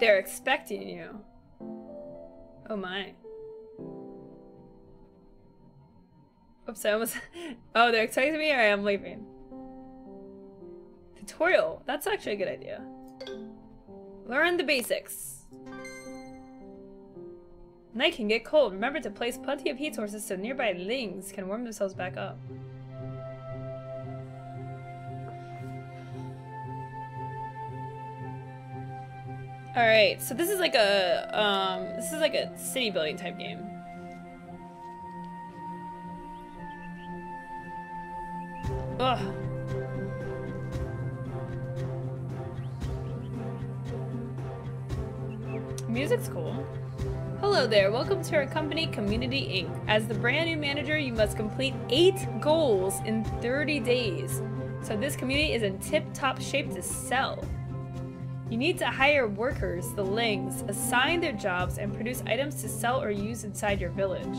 They're expecting you. Oh my. Oops, I almost... Oh, they're expecting me or I am leaving. Tutorial. That's actually a good idea. Learn the basics. Night can get cold. Remember to place plenty of heat sources so nearby lings can warm themselves back up. Alright, so this is like a city building type game. Ugh. Music's cool. Hello there, welcome to our company, Community Inc. As the brand new manager, you must complete 8 goals in 30 days. So this community is in tip-top shape to sell. You need to hire workers, the lings, assign their jobs, and produce items to sell or use inside your village.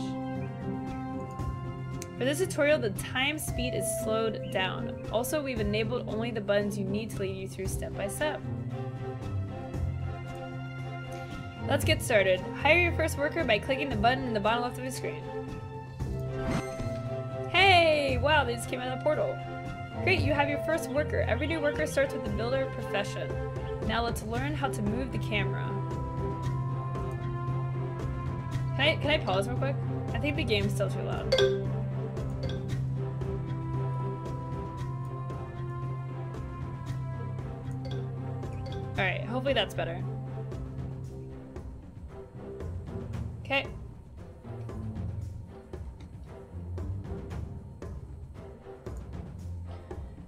For this tutorial, the time speed is slowed down. Also, we've enabled only the buttons you need to lead you through step by step. Let's get started. Hire your first worker by clicking the button in the bottom left of the screen. Hey! Wow, they just came out of the portal. Great, you have your first worker. Every new worker starts with the builder profession. Now let's learn how to move the camera. Can I pause real quick? I think the game's still too loud. Alright, hopefully that's better. Okay.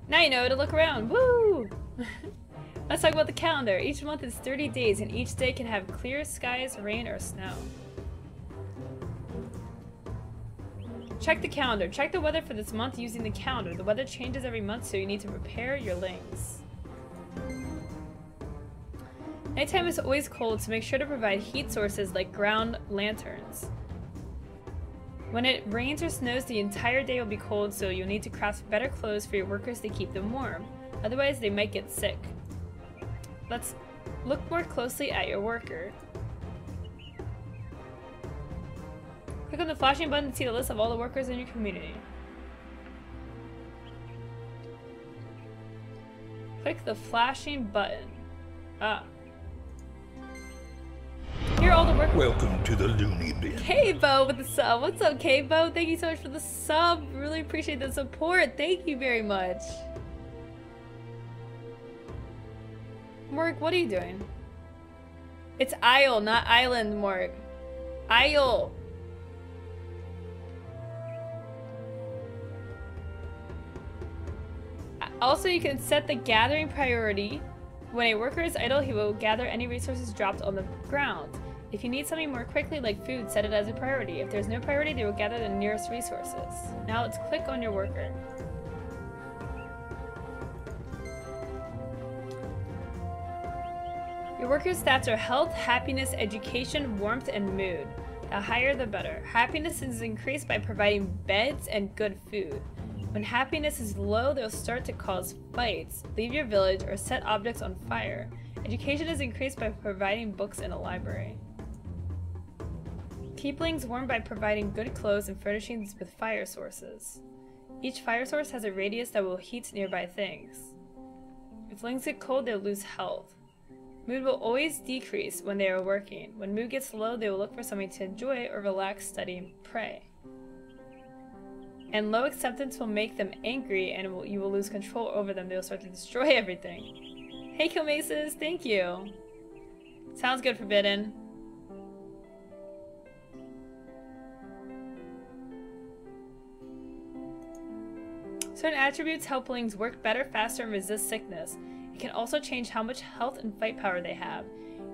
Now you know to look around. Woo! Let's talk about the calendar. Each month is 30 days and each day can have clear skies, rain, or snow. Check the calendar. Check the weather for this month using the calendar. The weather changes every month, so you need to prepare your lings. Nighttime is always cold, so make sure to provide heat sources like ground lanterns. When it rains or snows, the entire day will be cold, so you'll need to craft better clothes for your workers to keep them warm. Otherwise, they might get sick. Let's look more closely at your worker. Click on the flashing button to see the list of all the workers in your community. Click the flashing button. Ah. Here are all the workers. Welcome to the Looney Bin. K-Bo with the sub. What's up, K-Bo? Thank you so much for the sub. Really appreciate the support. Thank you very much. Morg, what are you doing? It's Isle, not Island, Morg. Isle. Also, you can set the gathering priority. When a worker is idle, he will gather any resources dropped on the ground. If you need something more quickly, like food, set it as a priority. If there's no priority, they will gather the nearest resources. Now let's click on your worker. Your worker's stats are health, happiness, education, warmth, and mood. The higher the better. Happiness is increased by providing beds and good food. When happiness is low, they'll start to cause fights, leave your village, or set objects on fire. Education is increased by providing books in a library. Keep lings warm by providing good clothes and furnishings with fire sources. Each fire source has a radius that will heat nearby things. If lings get cold, they'll lose health. Mood will always decrease when they are working. When mood gets low, they will look for something to enjoy or relax, study, and pray. And low acceptance will make them angry and you will lose control over them. They will start to destroy everything. Hey Kilmaces, thank you. Sounds good, Forbidden. Certain attributes help lings work better, faster, and resist sickness. It can also change how much health and fight power they have.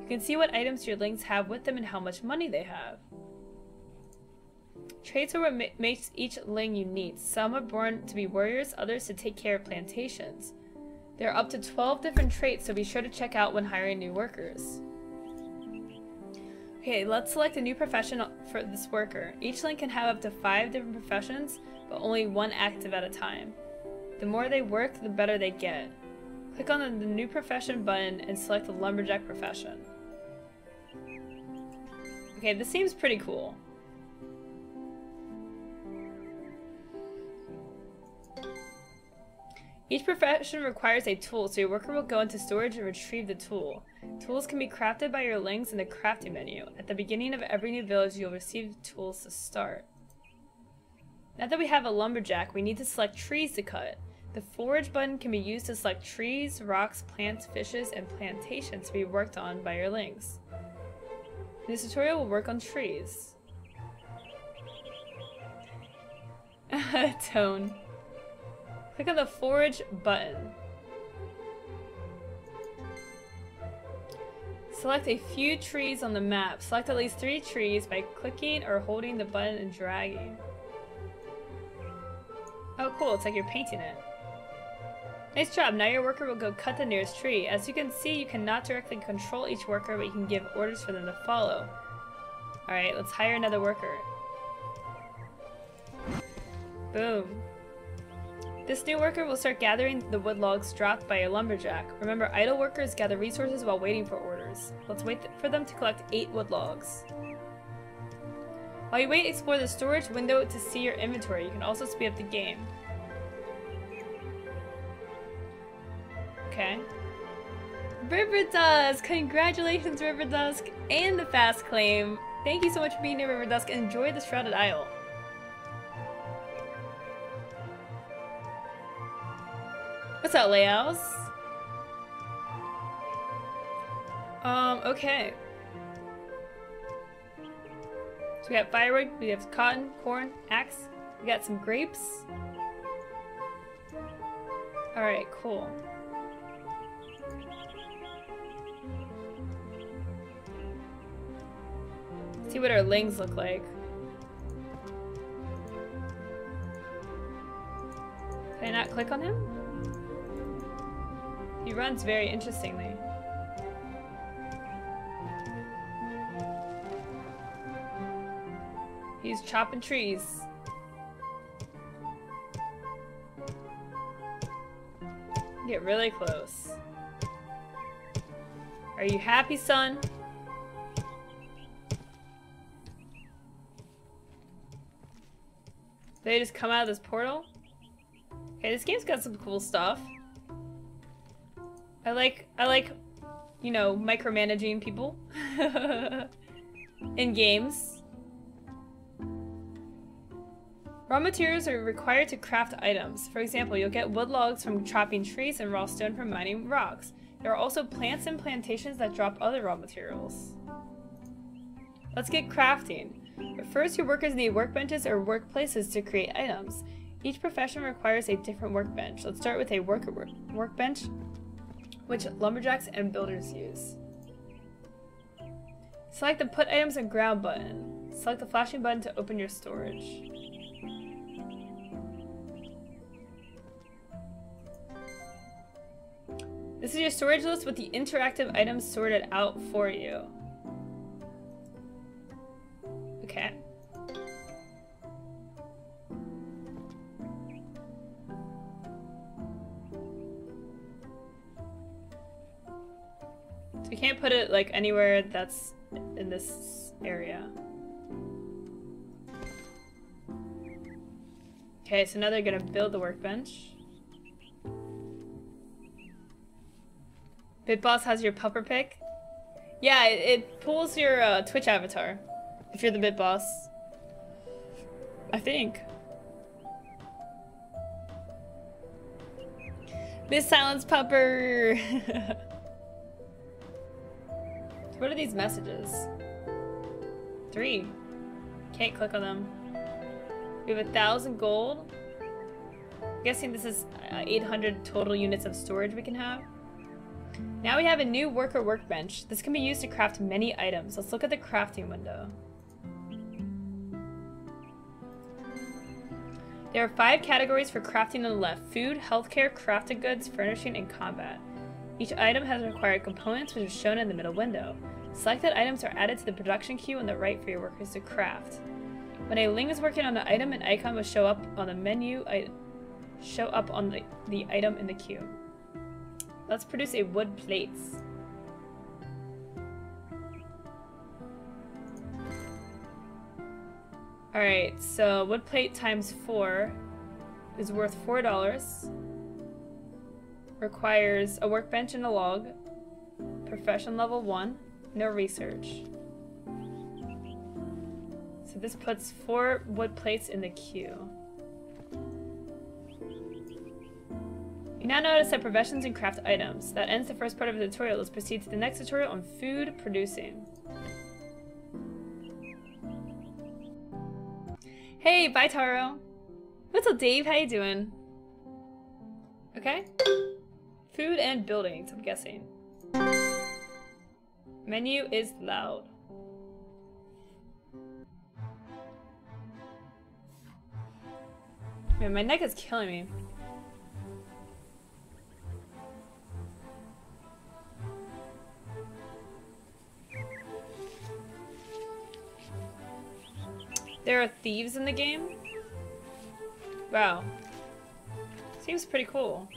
You can see what items your lings have with them and how much money they have. Traits are what makes each ling unique. Some are born to be warriors, others to take care of plantations. There are up to 12 different traits, so be sure to check out when hiring new workers. Okay, let's select a new profession for this worker. Each ling can have up to 5 different professions, but only 1 active at a time. The more they work, the better they get. Click on the new profession button and select the lumberjack profession. Okay, this seems pretty cool. Each profession requires a tool, so your worker will go into storage and retrieve the tool. Tools can be crafted by your lings in the crafting menu. At the beginning of every new village, you'll receive tools to start. Now that we have a lumberjack, we need to select trees to cut. The forage button can be used to select trees, rocks, plants, fishes, and plantations to be worked on by your lings. This tutorial will work on trees. Tone. Click on the forage button. Select a few trees on the map. Select at least 3 trees by clicking or holding the button and dragging. Oh cool, it's like you're painting it. Nice job, now your worker will go cut the nearest tree. As you can see, you cannot directly control each worker, but you can give orders for them to follow. Alright, let's hire another worker. Boom. This new worker will start gathering the wood logs dropped by a lumberjack. Remember, idle workers gather resources while waiting for orders. Let's wait for them to collect 8 wood logs. While you wait, explore the storage window to see your inventory. You can also speed up the game. Okay. River Dusk! Congratulations, River Dusk, and the fast claim. Thank you so much for being here, River Dusk. Enjoy the Shrouded Isle. What's up, Layouts? Okay. So we got firewood, we have cotton, corn, axe, we got some grapes. Alright, cool. Let's see what our lings look like. Can I not click on him? He runs very interestingly. He's chopping trees. Get really close. Are you happy, son? They just come out of this portal? Okay, this game's got some cool stuff. I like, you know, micromanaging people in games. Raw materials are required to craft items. For example, you'll get wood logs from chopping trees and raw stone from mining rocks. There are also plants and plantations that drop other raw materials. Let's get crafting. But first, your workers need workbenches or workplaces to create items. Each profession requires a different workbench. Let's start with a workbench, which lumberjacks and builders use. Select the Put Items in Ground button. Select the flashing button to open your storage. This is your storage list with the interactive items sorted out for you. Okay. So you can't put it like anywhere that's in this area. Okay, so now they're gonna build the workbench. BitBoss has your pupper pick? Yeah, it pulls your Twitch avatar if you're the BitBoss. I think. Miss Silence Pupper! What are these messages? 3. Can't click on them. We have 1,000 gold. I'm guessing this is 800 total units of storage we can have. Now we have a new worker workbench. This can be used to craft many items. Let's look at the crafting window. There are 5 categories for crafting on the left: food, healthcare, crafted goods, furnishing, and combat. Each item has required components, which are shown in the middle window. Selected items are added to the production queue on the right for your workers to craft. When a ling is working on an item, an icon will show up on the menu, the item in the queue. Let's produce a wood plates. Alright, so wood plate times 4 is worth $4. Requires a workbench and a log. Profession level 1. No research. So this puts 4 wood plates in the queue. You now notice that professions and craft items. That ends the first part of the tutorial. Let's proceed to the next tutorial on food producing. Hey, bye Taro. What's up, Dave? How you doing? Okay. Food and buildings, I'm guessing. Menu is loud. Man, my neck is killing me. There are thieves in the game? Wow. Seems pretty cool.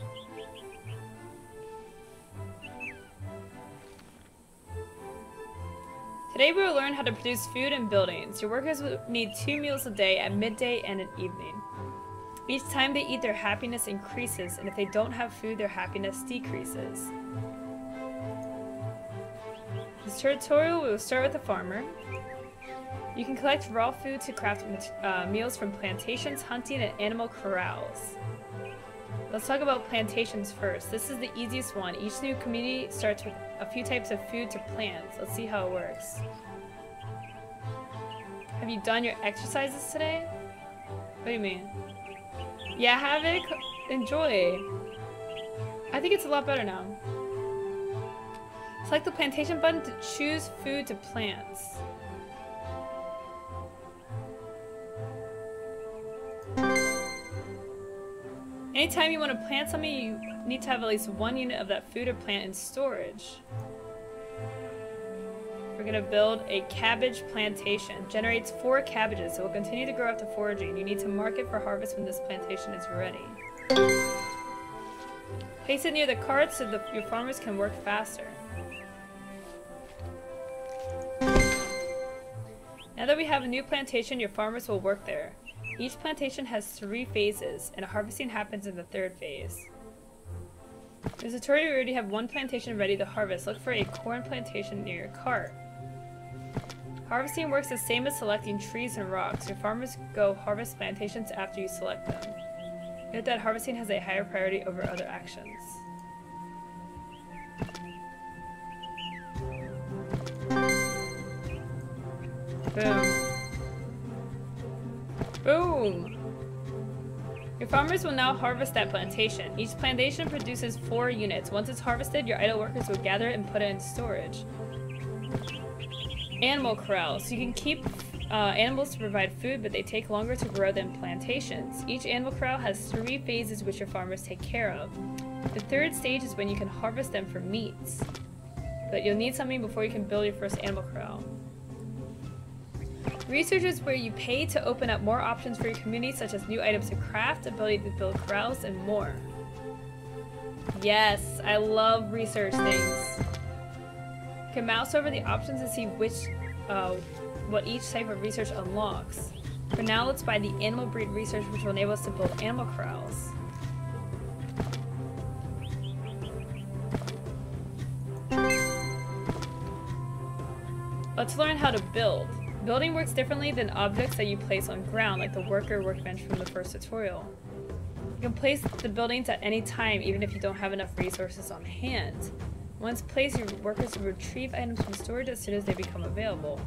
Today we will learn how to produce food and buildings. Your workers will need 2 meals a day at midday and at evening. Each time they eat, their happiness increases, and if they don't have food, their happiness decreases. This tutorial we will start with the farmer. You can collect raw food to craft meals from plantations, hunting, and animal corrals. Let's talk about plantations first. This is the easiest one. Each new community starts with a few types of food to plant. Let's see how it works. Have you done your exercises today? What do you mean? Yeah, Havoc? Enjoy. I think it's a lot better now. Select the plantation button to choose food to plant. Anytime you want to plant something, you need to have at least 1 unit of that food or plant in storage. We're going to build a cabbage plantation. Generates 4 cabbages, so it will continue to grow after foraging. You need to mark it for harvest when this plantation is ready. Place it near the cart so that your farmers can work faster. Now that we have a new plantation, your farmers will work there. Each plantation has 3 phases, and harvesting happens in the 3rd phase. In this tutorial, we already have 1 plantation ready to harvest. Look for a corn plantation near your cart. Harvesting works the same as selecting trees and rocks. Your farmers go harvest plantations after you select them. Note that harvesting has a higher priority over other actions. Boom. Boom! Your farmers will now harvest that plantation. Each plantation produces 4 units. Once it's harvested, your idle workers will gather it and put it in storage. Animal corrals. You can keep animals to provide food, but they take longer to grow than plantations. Each animal corral has 3 phases which your farmers take care of. The 3rd stage is when you can harvest them for meats. But you'll need something before you can build your first animal corral. Research is where you pay to open up more options for your community, such as new items to craft, ability to build corrals, and more. Yes, I love research things. You can mouse over the options to see what each type of research unlocks. For now, let's buy the animal breed research, which will enable us to build animal corrals. Let's learn how to build. Building works differently than objects that you place on ground, like the worker workbench from the first tutorial. You can place the buildings at any time, even if you don't have enough resources on hand. Once placed, your workers will retrieve items from storage as soon as they become available.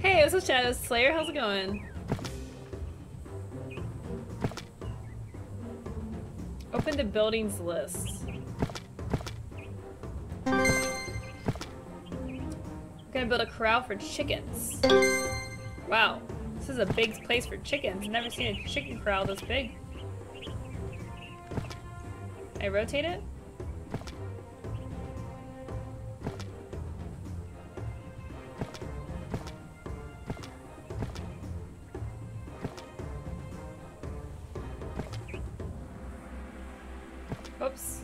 Hey, what's up, Shadow Slayer? How's it going? Open the buildings list. Gonna build a corral for chickens. Wow, this is a big place for chickens. I've never seen a chicken corral this big. Can I rotate it? Oops.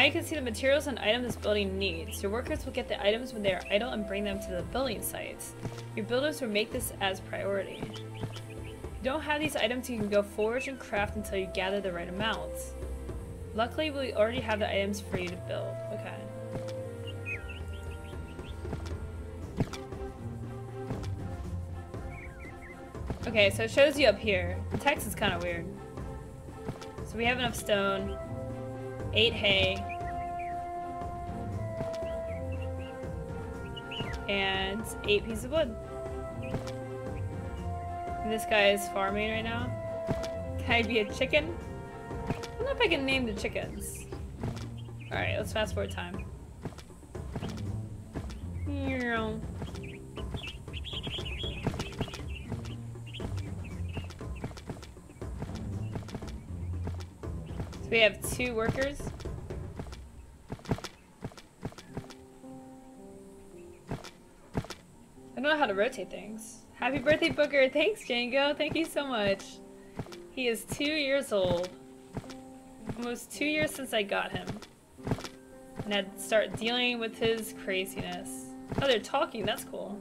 Now you can see the materials and items this building needs. Your workers will get the items when they are idle and bring them to the building sites. Your builders will make this as priority. If you don't have these items, you can go forage and craft until you gather the right amounts. Luckily, we already have the items for you to build. Okay. Okay, so it shows you up here. The text is kind of weird. So we have enough stone, 8 hay, and 8 pieces of wood. And this guy is farming right now. Can I be a chicken? I don't know if I can name the chickens. Alright, let's fast forward time. So we have 2 workers. I don't know how to rotate things. Happy birthday, Booker! Thanks, Django! Thank you so much! He is 2 years old. Almost 2 years since I got him. And I'd start dealing with his craziness. Oh, they're talking. That's cool.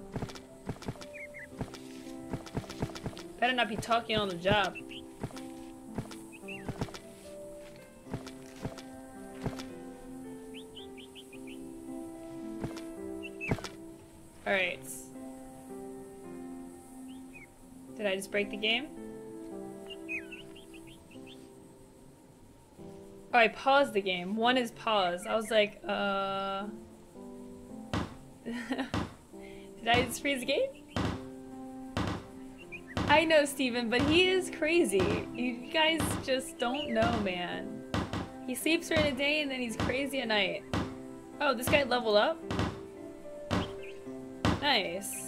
Better not be talking on the job. Alright. Did I just break the game? Oh, I paused the game. 1 is paused. I was like, Did I just freeze the game? I know, Steven, but he is crazy. You guys just don't know, man. He sleeps during the day and then he's crazy at night. Oh, this guy leveled up? Nice.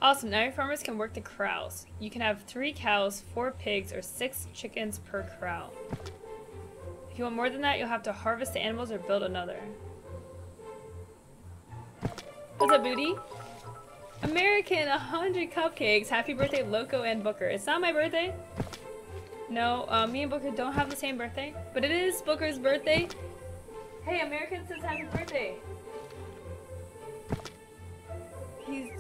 Awesome, now your farmers can work the corrals. You can have 3 cows, 4 pigs, or 6 chickens per corral. If you want more than that, you'll have to harvest the animals or build another. What's up, booty? American, 100 cupcakes. Happy birthday, Lowco and Booker. It's not my birthday. No, me and Booker don't have the same birthday, but it is Booker's birthday. Hey, American says happy birthday.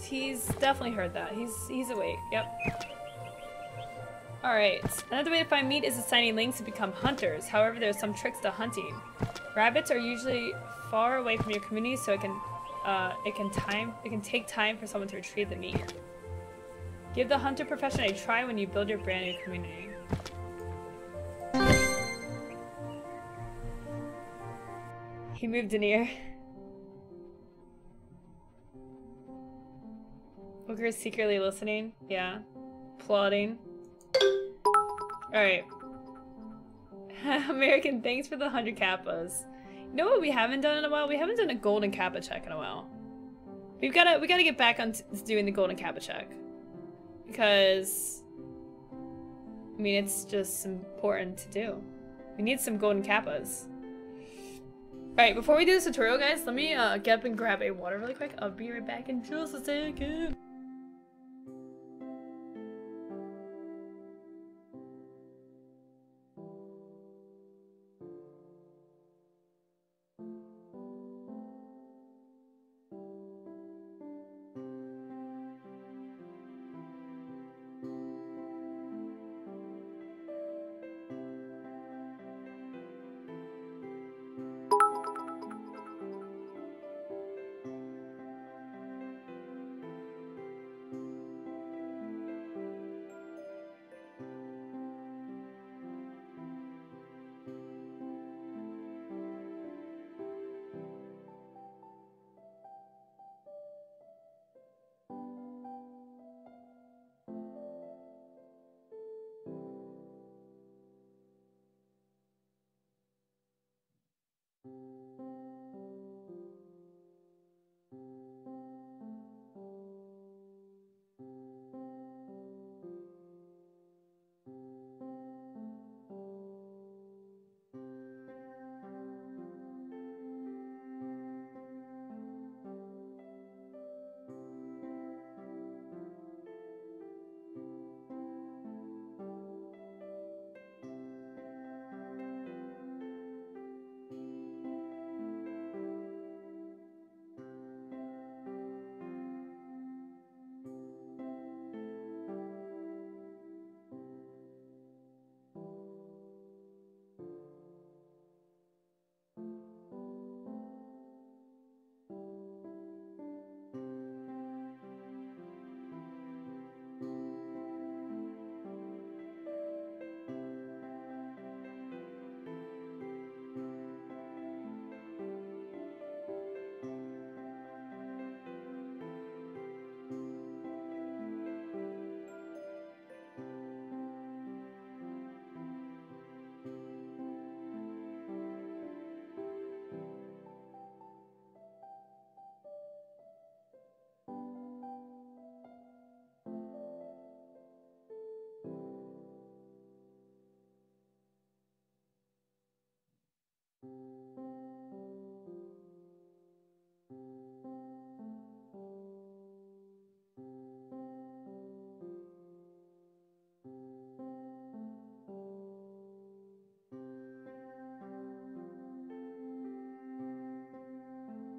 He's definitely heard that. He's awake. Yep. Alright. Another way to find meat is assigning links to become hunters. However, there's some tricks to hunting. Rabbits are usually far away from your community, so it can take time for someone to retrieve the meat. Give the hunter profession a try when you build your brand new community. He moved in here. Booker's secretly listening. Yeah. Plotting. Alright. American, thanks for the 100 kappas. You know what we haven't done in a while? We haven't done a golden kappa check in a while. We gotta get back on doing the golden kappa check. Because I mean, it's just important to do. We need some golden kappas. Alright, before we do this tutorial, guys, let me get up and grab a water really quick. I'll be right back in just a second.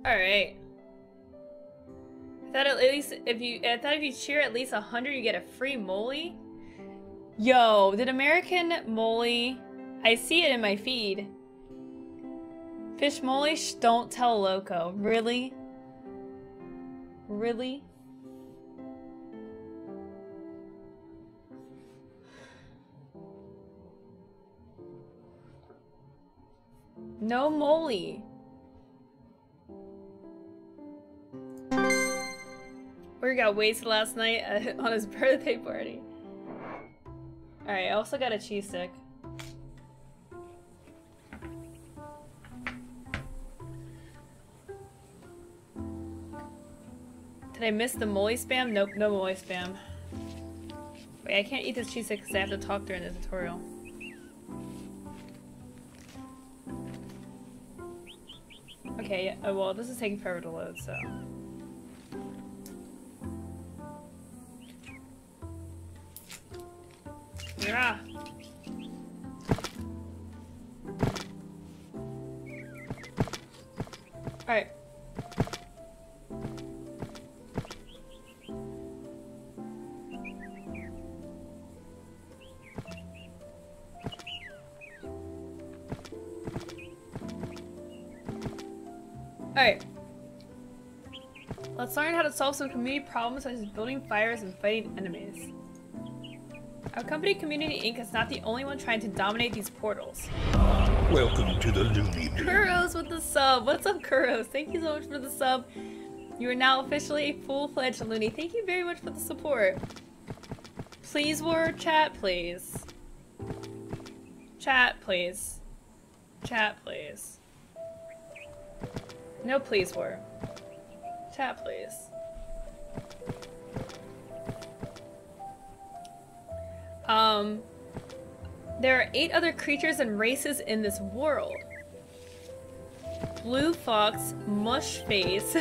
Alright. I thought if you cheer at least 100 you get a free moly. Yo, did American moly? I see it in my feed. Fish moly? Shh, don't tell Lowco. Really? Really? No moly. We got wasted last night on his birthday party. Alright, I also got a cheese stick. Did I miss the moly spam? Nope, no moly spam. Wait, I can't eat this cheese stick because I have to talk during the tutorial. Okay, yeah, well, this is taking forever to load, so... Yeah. Alright. Alright. Let's learn how to solve some community problems such as building fires and fighting enemies. Our company, Community Inc. is not the only one trying to dominate these portals. Welcome to the loony bin. Kuros with the sub. What's up, Kuros? Thank you so much for the sub. You are now officially a full-fledged loony. Thank you very much for the support. Please, war chat, please. Chat, please. Chat, please. No, please, war. Chat, please. There are 8 other creatures and races in this world. Blue fox, mush face,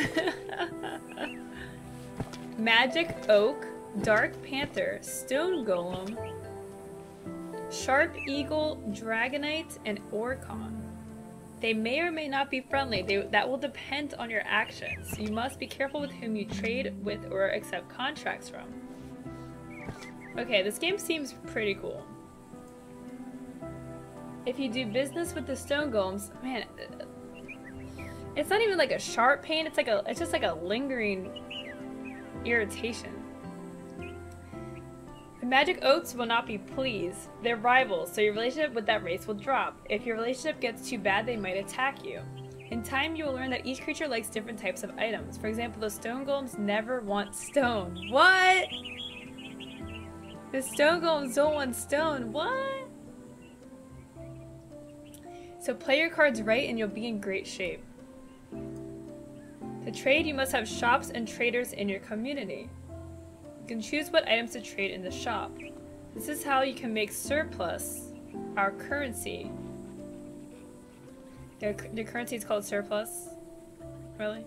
magic oak, dark panther, stone golem, sharp eagle, dragonite, and orcon. They may or may not be friendly. That will depend on your actions. You must be careful with whom you trade with or accept contracts from. Okay, this game seems pretty cool. If you do business with the stone golems, man, it's not even like a sharp pain. It's just like a lingering irritation. The magic oaks will not be pleased. They're rivals, so your relationship with that race will drop. If your relationship gets too bad, they might attack you. In time, you will learn that each creature likes different types of items. For example, the stone golems never want stone. What? The stone golems don't want stone. What? So play your cards right and you'll be in great shape. To trade, you must have shops and traders in your community. You can choose what items to trade in the shop. This is how you can make surplus, our currency. The currency is called surplus? Really?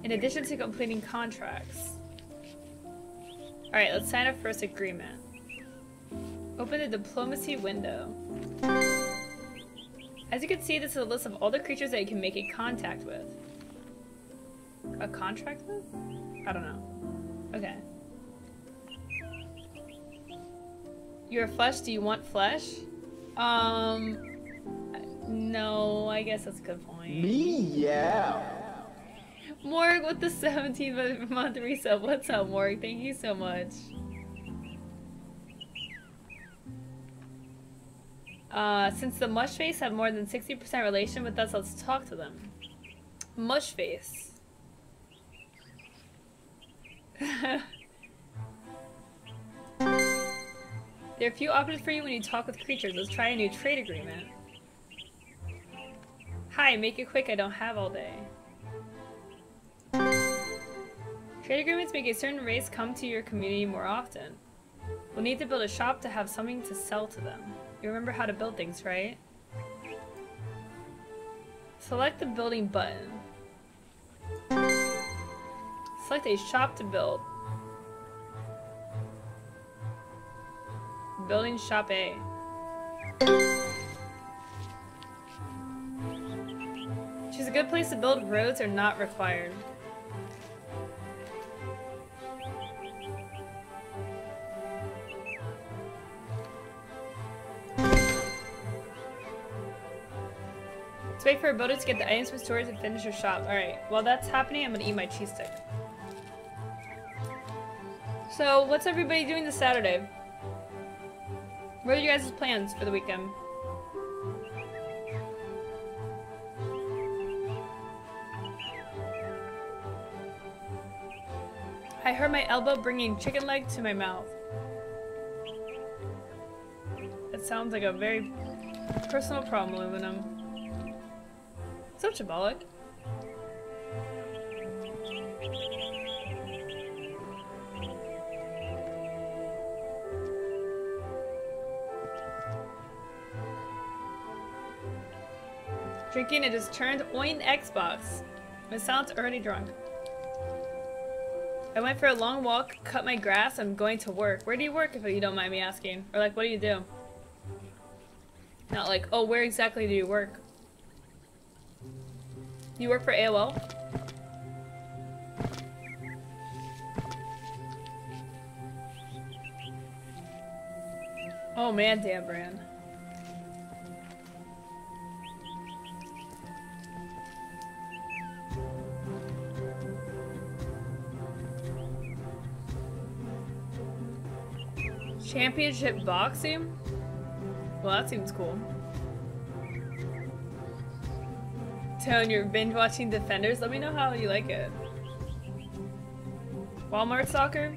In addition to completing contracts. Alright, let's sign up for this agreement. Open the diplomacy window. As you can see, this is a list of all the creatures that you can make a contact with. A contract with? I don't know. Okay. You're flesh, do you want flesh? No, I guess that's a good point. Me, yeah. Morg with the 17th month resub. What's up, Morg? Thank you so much. Since the Mushface have more than 60% relation with us, let's talk to them. Mushface. There are a few options for you when you talk with creatures. Let's try a new trade agreement. Hi, make it quick, I don't have all day. Trade agreements make a certain race come to your community more often. We'll need to build a shop to have something to sell to them. You remember how to build things, right? Select the building button. Select a shop to build. Building shop A. a good place to build. Roads are not required. Let's wait for a builder to get the items from stores and finish your shop. Alright, while that's happening, I'm gonna eat my cheese stick. So, what's everybody doing this Saturday? What are you guys' plans for the weekend? I hurt my elbow bringing chicken leg to my mouth. That sounds like a very personal problem, Aluminum. So symbolic. Drinking it just turned oin Xbox. It sounds already drunk. I went for a long walk, cut my grass, I'm going to work. Where do you work if you don't mind me asking? Or like, what do you do? Not like, oh, where exactly do you work? You work for AOL? Oh man, damn brand. Championship boxing? Well, that seems cool. Tone, you're binge watching Defenders. Let me know how you like it. Walmart soccer?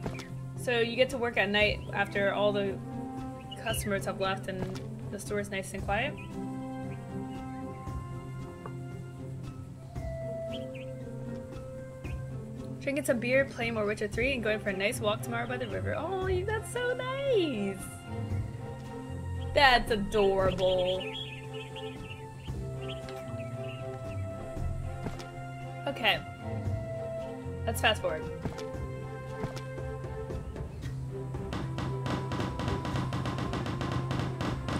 So you get to work at night after all the customers have left and the store is nice and quiet? Drinking some beer, playing more Witcher 3, and going for a nice walk tomorrow by the river. Oh, that's so nice! That's adorable. Okay. Let's fast forward.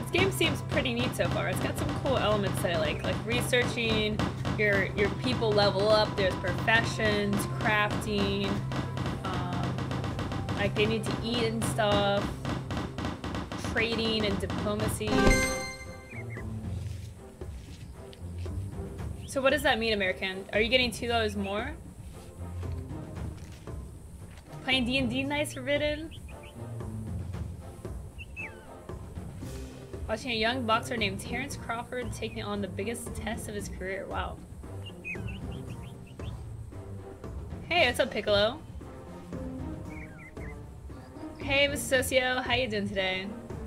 This game seems pretty neat so far. It's got some cool elements that I like researching, your people level up, there's professions, crafting, like they need to eat and stuff, trading and diplomacy. So what does that mean, American? Are you getting $2 more? Playing D&D nice, Forbidden? Watching a young boxer named Terrence Crawford taking on the biggest test of his career. Wow. Hey, what's up, Piccolo? Hey, Miss Socio, how you doing today?